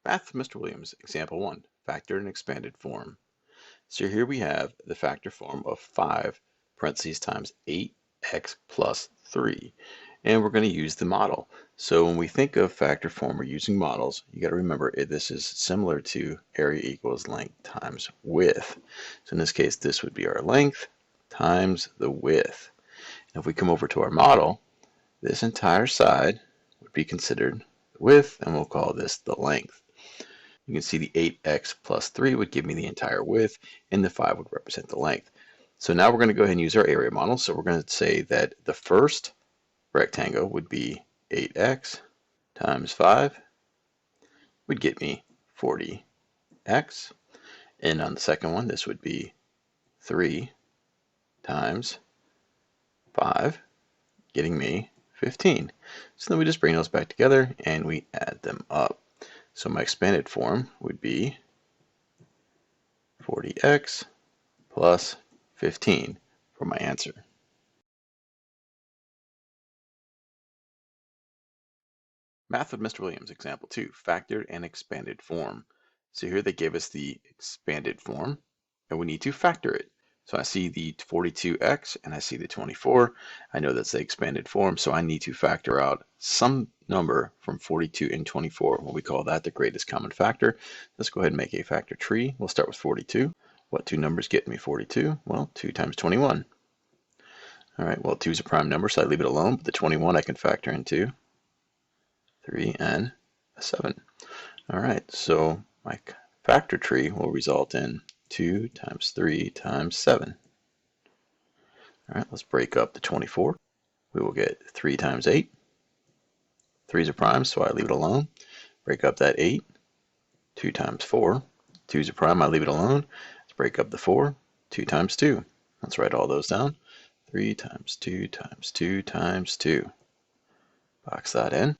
Math of Mr. Williams, example 1, factored and expanded form. So here we have the factor form of 5 parentheses times 8x plus 3. And we're going to use the model. So when we think of factor form, we're using models. You got to remember this is similar to area equals length times width. So in this case, this would be our length times the width. And if we come over to our model, this entire side would be considered the width, and we'll call this the length. You can see the 8x plus 3 would give me the entire width, and the 5 would represent the length. So now we're going to go ahead and use our area model. So we're going to say that the first rectangle would be 8x times 5 would get me 40x. And on the second one, this would be 3 times 5, getting me 15. So then we just bring those back together and we add them up. So my expanded form would be 40x plus 15 for my answer. Math of Mr. Williams, example 2, factored and expanded form. So here they gave us the expanded form, and we need to factor it. So I see the 42x and I see the 24. I know that's the expanded form, so I need to factor out some number from 42 and 24. Well, we call that the greatest common factor. Let's go ahead and make a factor tree. We'll start with 42. What two numbers get me 42? Well, 2 times 21. All right, well, 2 is a prime number, so I leave it alone, but the 21 I can factor into 3 and a 7. All right, so my factor tree will result in 2 times 3 times 7. All right, let's break up the 24. We will get 3 times 8. 3 is a prime, so I leave it alone. Break up that 8. 2 times 4. 2 is a prime, I leave it alone. Let's break up the 4. 2 times 2. Let's write all those down. 3 times 2 times 2 times 2. Box that in.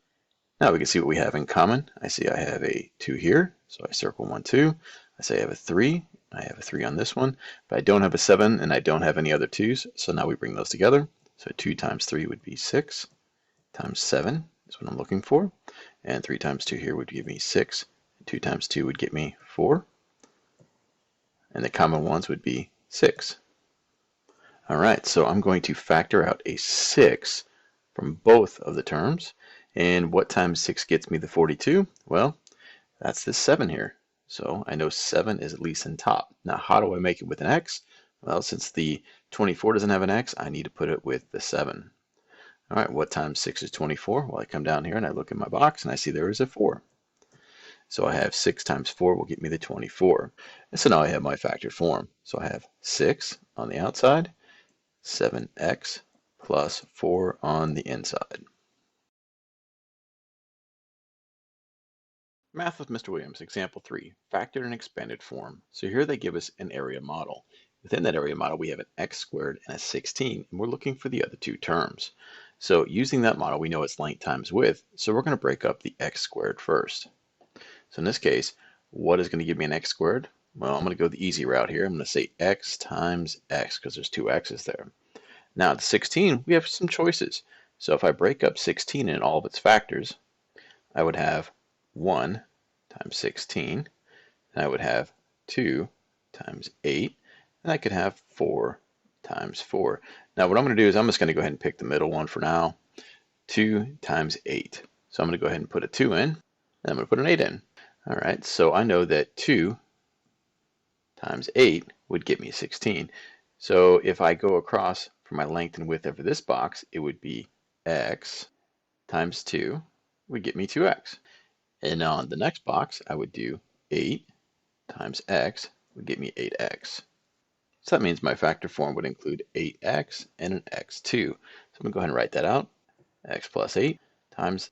Now we can see what we have in common. I see I have a 2 here, so I circle 1, 2. I say I have a 3. I have a 3 on this one, but I don't have a 7 and I don't have any other 2's, so now we bring those together. So 2 times 3 would be 6 times 7 is what I'm looking for, and 3 times 2 here would give me 6. 2 times 2 would get me 4, and the common ones would be 6. All right, so I'm going to factor out a 6 from both of the terms. And what times 6 gets me the 42? Well, that's this 7 here. So I know 7 is at least in top. Now, how do I make it with an x? Well, since the 24 doesn't have an x, I need to put it with the 7. All right, what times 6 is 24? Well, I come down here and I look in my box and I see there is a 4. So I have 6 times 4 will get me the 24. And so now I have my factored form. So I have 6 on the outside, 7x plus 4 on the inside. Math with Mr. Williams, example 3, factored and expanded form. So here they give us an area model. Within that area model, we have an x squared and a 16, and we're looking for the other two terms. So using that model, we know it's length times width, so we're going to break up the x squared first. So in this case, what is going to give me an x squared? Well, I'm going to go the easy route here. I'm going to say x times x, because there's two x's there. Now, the 16, we have some choices. So if I break up 16 in all of its factors, I would have 1 times 16, and I would have 2 times 8, and I could have 4 times 4. Now what I'm going to do is I'm just going to go ahead and pick the middle one for now, 2 times 8. So I'm going to go ahead and put a 2 in, and I'm going to put an 8 in. All right, so I know that 2 times 8 would get me 16. So if I go across for my length and width over this box, it would be x times 2 would get me 2x. And on the next box, I would do 8 times x would get me 8x. So that means my factor form would include 8x and an x2. So I'm going to go ahead and write that out. X plus 8 times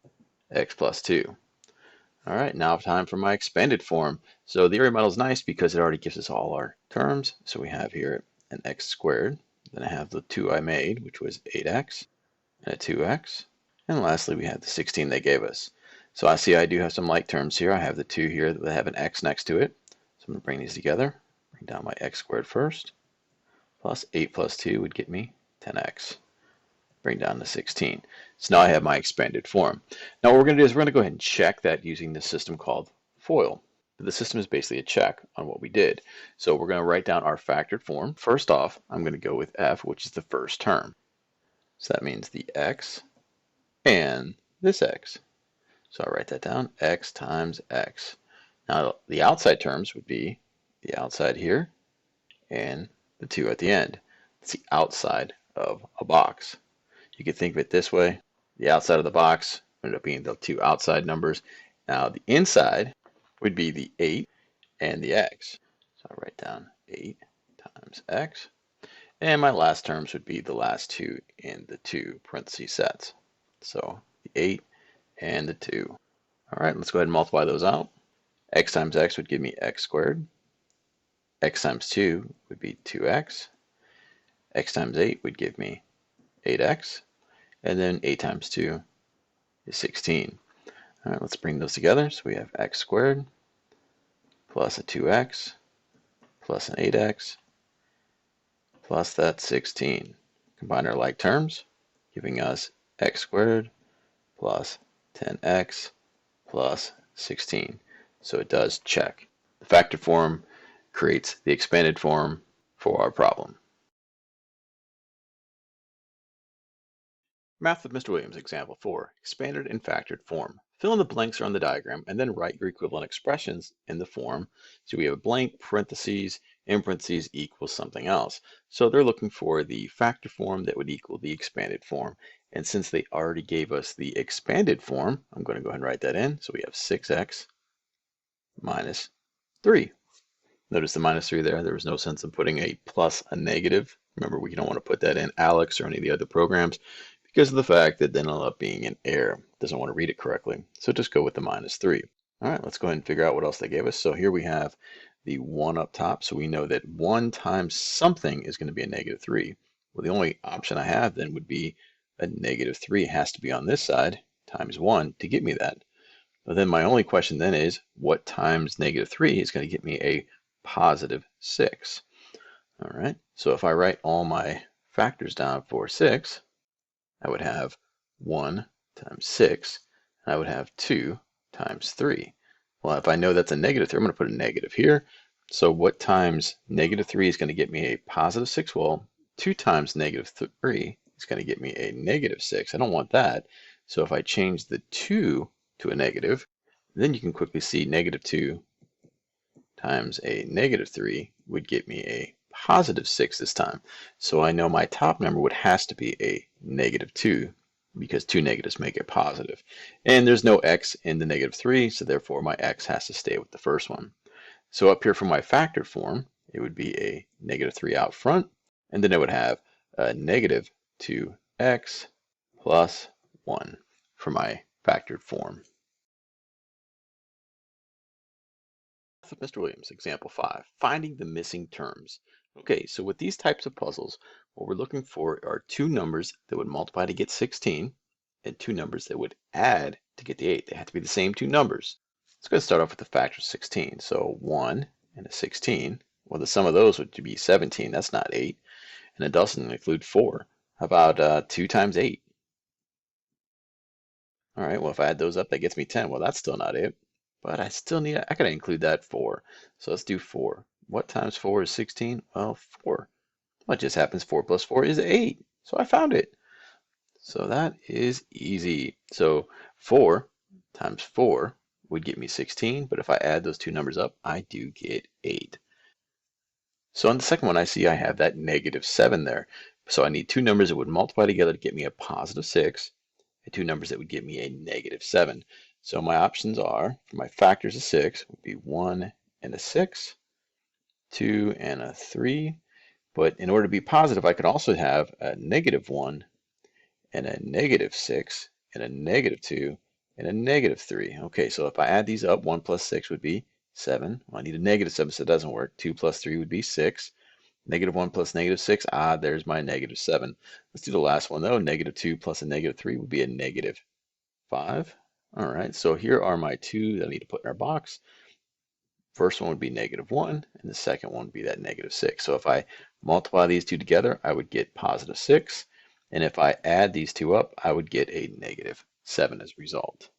x plus 2. All right, now time for my expanded form. So the area model is nice because it already gives us all our terms. So we have here an x squared. Then I have the 2 I made, which was 8x and a 2x. And lastly, we have the 16 they gave us. So I see I do have some like terms here. I have the 2 here that have an x next to it. So I'm going to bring these together. Bring down my x squared first. Plus 8 plus 2 would get me 10x. Bring down the 16. So now I have my expanded form. Now what we're going to do is we're going to go ahead and check that using the system called FOIL. The system is basically a check on what we did. So we're going to write down our factored form. First off, I'm going to go with f, which is the first term. So that means the x and this x. So I'll write that down, x times x. Now the outside terms would be the outside here and the 2 at the end. It's the outside of a box. You could think of it this way. The outside of the box ended up being the 2 outside numbers. Now the inside would be the 8 and the x. So I'll write down 8 times x. And my last terms would be the last 2 in the 2 parentheses sets. So the 8 and the 2. All right, let's go ahead and multiply those out. X times x would give me x squared. X times 2 would be 2x. X times 8 would give me 8x. And then 8 times 2 is 16. All right, let's bring those together. So we have x squared plus a 2x plus an 8x plus that 16. Combine our like terms, giving us x squared plus 10x plus 16. So it does check. The factored form creates the expanded form for our problem. Math with Mr. Williams, example 4, expanded and factored form. Fill in the blanks on the diagram and then write your equivalent expressions in the form. So we have a blank, parentheses, in parentheses equals something else. So they're looking for the factor form that would equal the expanded form. And since they already gave us the expanded form, I'm going to go ahead and write that in. So we have 6x minus 3. Notice the minus 3 there. There was no sense in putting a plus a negative. Remember, we don't want to put that in Alex or any of the other programs, because of the fact that then it'll end up being an error. It doesn't want to read it correctly. So just go with the minus 3. All right, let's go ahead and figure out what else they gave us. So here we have the 1 up top. So we know that 1 times something is going to be a negative 3. Well, the only option I have then would be a negative 3 has to be on this side times 1 to get me that. But then my only question then is, what times negative 3 is going to get me a positive 6? All right, so if I write all my factors down for 6, I would have 1 times 6, and I would have 2 times 3. Well, if I know that's a negative 3, I'm going to put a negative here. So what times negative 3 is going to get me a positive 6? Well, 2 times negative 3 is going to get me a negative 6. I don't want that. So if I change the 2 to a negative, then you can quickly see negative 2 times a negative 3 would get me a positive 6 this time. So I know my top number would has to be a negative 2, because 2 negatives make it positive. And there's no x in the negative 3, so therefore my x has to stay with the first one. So up here for my factored form, it would be a negative 3 out front, and then it would have a negative 2x plus 1 for my factored form. With Mr. Williams, example 5, finding the missing terms. Okay, so with these types of puzzles, what we're looking for are 2 numbers that would multiply to get 16 and 2 numbers that would add to get the 8. They have to be the same 2 numbers. Let's go start off with the factor of 16. So 1 and a 16. Well, the sum of those would be 17. That's not 8. And it doesn't include 4. How about 2 times 8? All right, well, if I add those up, that gets me 10. Well, that's still not 8. But I still need, I gotta include that 4. So let's do 4. What times 4 is 16? Well, 4. What just happens? 4 plus 4 is 8. So I found it. So that is easy. So 4 times 4 would get me 16. But if I add those 2 numbers up, I do get 8. So on the second one, I see I have that negative 7 there. So I need 2 numbers that would multiply together to get me a positive 6. And 2 numbers that would give me a negative 7. So my options are, for my factors of 6, would be 1 and a 6, 2 and a 3. But in order to be positive, I could also have a negative 1 and a negative 6 and a negative 2 and a negative 3. Okay, so if I add these up, 1 plus 6 would be 7. Well, I need a negative 7, so it doesn't work. 2 plus 3 would be 6. Negative 1 plus negative 6, there's my negative 7. Let's do the last one, though. Negative 2 plus a negative 3 would be a negative 5. All right, so here are my 2 that I need to put in our box. First one would be negative 1, and the second one would be that negative 6. So if I multiply these 2 together, I would get positive 6. And if I add these 2 up, I would get a negative 7 as a result.